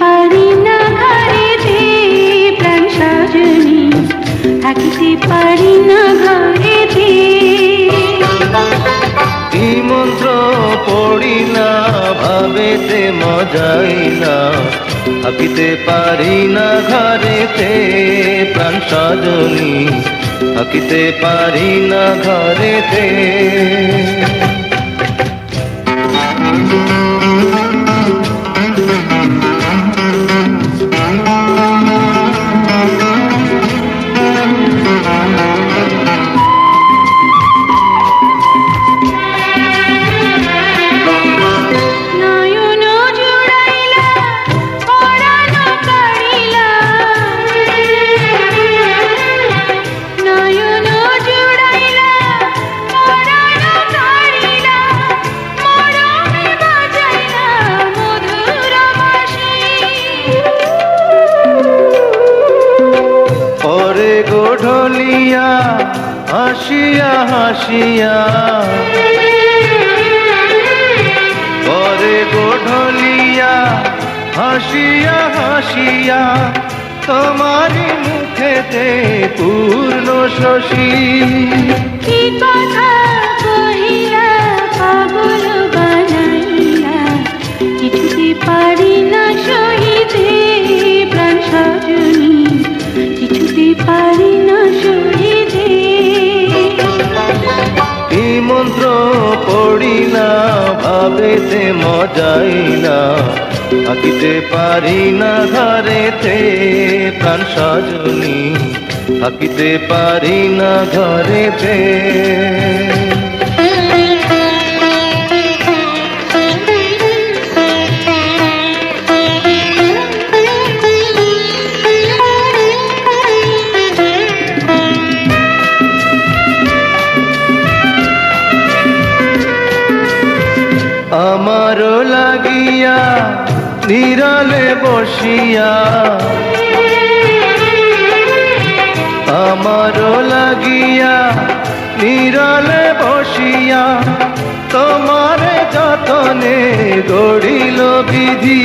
পারি না ঘরেতে প্রাণ সজনী, থাকিতে পারি না ঘরেতে। কি মন্ত্র পড়ি না ভাবেতে মজাই না, থাকিতে পারি না ঘরেতে প্রাণ সজনী, থাকিতে পারি না ঘরেতে। ঢলিয়া হাসিয়া হাসিয়া, পরে ঢলিয়া হাসিয়া হাসিয়া, তোমারি মুখেতে পূর্ণ শশী। কি কথা কহিলা পাগল বানাইলা, কিছুতে পারি না সহিতে প্রাণ সজনী, কিছুতে পারি না সহিতে। কি মন্ত্র পড়ি না ভাবেতে মজাই না, থাকিতে পারি না ঘরেতে প্রাণ সজনী, থাকিতে পারি না ঘরেতে। আমারও লাগিয়া নিরালে বসিয়া, আমারও লাগিয়া নিরালে বসিয়া, তোমার যতনে গড়িল বিধি।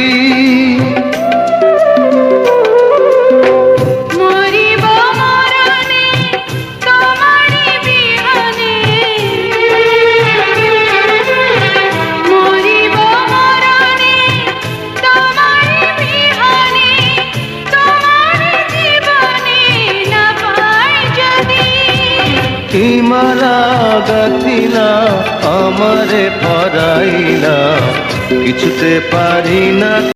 কি মালা গাথিলা আমারে পরাইলা, কিছুতে পারি না।